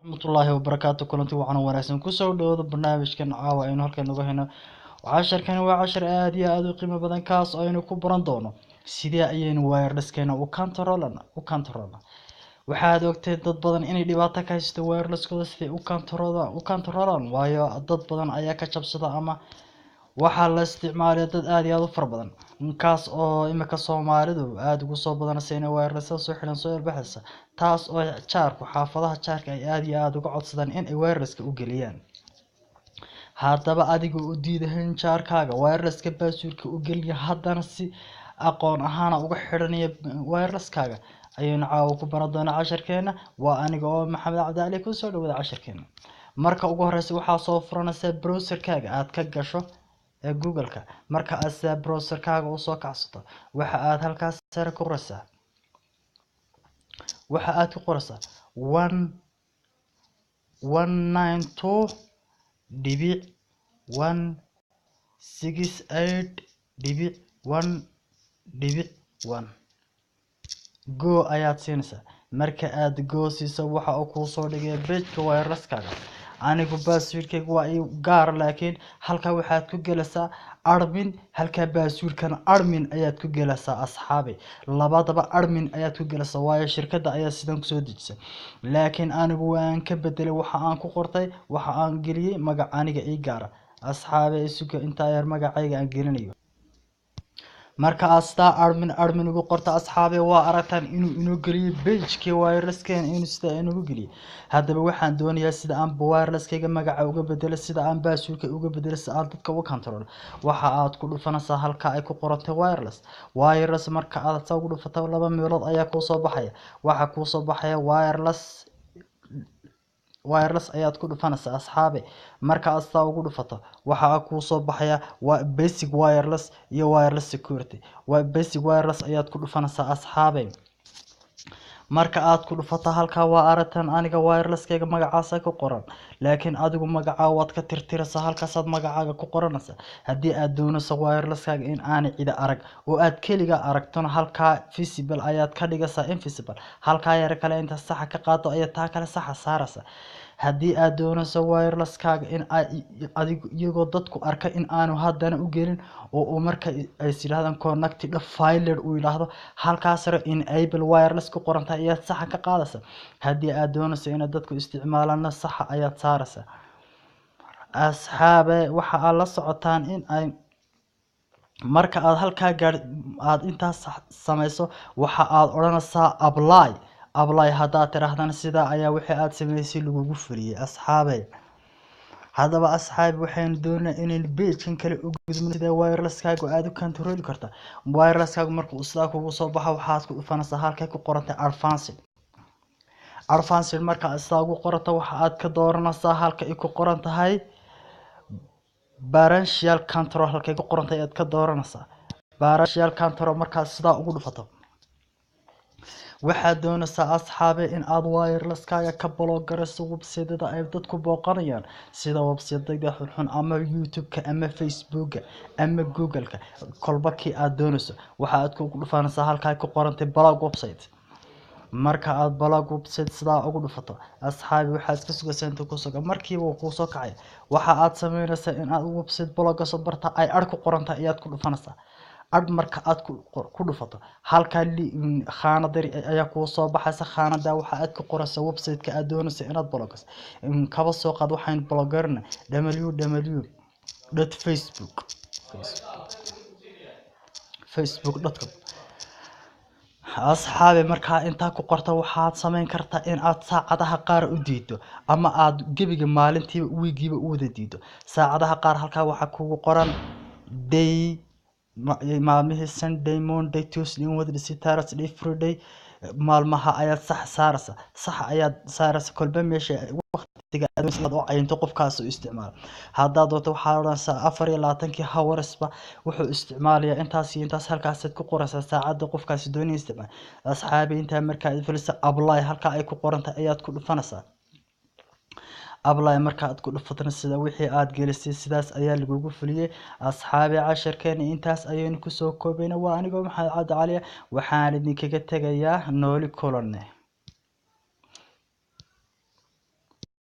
warahmatullaahi wabarakaatu kulanti wacan wanaagsan kusoo dhawaada barnaamijkan caawa aynu halkan uga hayno casharkani waa cashar aad iyo aad u qiimo badan kaas oo aynu ku baran doono sidee ayaynu wirelesskeena u controlna waxaad ogtay dad badan inay dhibaato ka haysto wirelesskooda siday u controlaan waayo dad badan ayaa ka jabsada ama waxaa la isticmaalaya dad aad iyo aad u fara badan kaas oo imika Soomaalidu aad ugu soo badanaysa inay wireless soo xiran soo ilbaxaysa taas oo xaafadaha jaarka ay aad iyo aad uga codsadaan in ay wirelesska u geliyaan haddaba adigu u diidahayn jaarkaaga wirelesska baasuurka u geliya haddana si aqoon ahaan uga xiranaya wirelesskaaga ayaynu caawa ku baran doonaa casharkeena waa aniga oo Maxamed Cabdi Cali ku soo dhawaada casharkeena marka ugu horeysa waxaa soo furanaysa browserkaaga aad ka gasho Google-ka marka aad browserkaaga u soo kacsato waxa aad halkaas sare ku qoraysaa 192.168.1.1 go ayaad siinaysaa marka aad go siiso waxa uu ku soo dhigay page-ka wirelesskaaga anigu baasuurkayga waa ay gaar laakiin halka waxaad ku gelaysaa admin halka baasuurkan admin ayaad ku gelaysaa asxaabi labadaba admin ayaad ku gelaysaa waayo shirkadda ayaa sidan ku soo dejisay laakiin anigu waan ka bedelay waxa aan ku qortay waxa aan geliyay magac aniga ii gaar asxaabi isuga inta yar magacayga aan gelinayo marka asta admin ugu qorta asxaabi waa aragtaan inuu geliyay page-kii wirelesskeen inuu sida inuu geliyay haddaba waxaan doonayaa sida aan wirelesskayga magaca uga bedelo sida aan baasuurka uga bedelo si aan dadka u control waxa aad ku dhufanaysaa halka ay ku qorantay wireless marka aad soo ugu dhufato laba meelood ayaa ku soo baxaya waxa ku soo baxaya wireless ayaad ku dhufanaysaa asxaabi marka aad soo ugu dhufato waxa ku soo baxaya basic wireless iyo wireless security basic wireless ayaad ku dhufanaysaa asxaabi marka aad ku dhufato halka waa aragtaan aniga wirelesskayga magacaas ku qoran laakiin adigu magaca waad ka tirtiraysaa halkaas aad magacaaga ku qoranaysaa haddii aad doonayso wirelesskaaga in aan cida arag oo aad kaliya aragtona halka visible ayaad ka dhigaysaa invisible halka yar kale inta sax ka qaado ayaa taa kale sax saaraysaa haddii aad doonayso wirelesskaaga in adigu iyagoo dadku arka in aanu haddana u gelin oo marka ay yiraahdaan connected failed uu yiraahdo halkaas sare enable wireless ku qoranta ayaad sax ka qaadaysaa haddii aad doonayso in dadku isticmaalaan sax ayaad saaraysaa asxaabe waxa aad la socotaan in ay marka aad halka aad intaas samayso waxa aad oranaysaa apply haddaad tirahdana sida ayaa wixii aad samaysay lagugu fuliyay asxaabe haddaba asxaabi waxaan doonayaa inaan page-kan kale u gudubno sida wirelesskaaga aad u control kartaa wirelesskaaga marka uu sida kugu soo baxo waxaad ku dhufanaysaa halka ku qorantay advanced marka aad sida ugu qorato waxa aad ka dooranaysaa halka ay ku qoran tahay parental control halka ay ku qoran tahay aad ka dooranaysaa parental control marka sida ugu dhufato waxaad doonaysaa asxaabi in aad wirelesskaaga ka block garayso website-da ay dadku booqanayaan sida website-da xun ama YouTube-ka ama Facebook-ka ama Google-ka kolba kii aad doonayso waxa aad ku dhufanaysaa halka ay ku qorantay block website marka aad block website sida ugu dhufato asxaabi waxaad ka sugaysaa inta ku soo markiiba uu soo kacay waxa aad sameynaysaa in aad website block soo barta ay ar ku qorantay ayaad ku dhufanaysaa marka aad ku dhufato halka khaanadari ayaa ku soo baxaysa khaanada waxa aad ku qoraysaa website-ka aad doonayso inaad blockayso kaba soo qaad waxaan bloggerna www.facebook.com asxaabi marka inta ku qorto waxaad sameyn kartaa in aad saacadaha qaar u diido ama aad gebiga maalintii weegiiba u wada diido saacadaha qaar halka waxa kugu qoran day maalmihii Sunday Monday Tuesday Wednesday Thursday Friday maalmaha ayaad sax saaraysaa kolba meesha waqtiga aad oo caynto qofkaas u isticmaal haddaad doonto waxaad oranaysaa 24 hoursba wuxuu isticmaalayaa intaas halkaas aad ku qoraysaa saacada qofkaas doonaya isticmaal asxaabi inta marka aad filayso apply halka ay ku qorantahay ayaad ku dhufanaysaa apply marka aad ku dhufatana sida wixii aad gelisay sidaas ayaa lagugu fuliyay asxaabi casharkeena intaas ayaynu ku soo koobayna waa aniga Maxamed Cabdi Cali waxaan idinkaga tagayaa nooli kulanne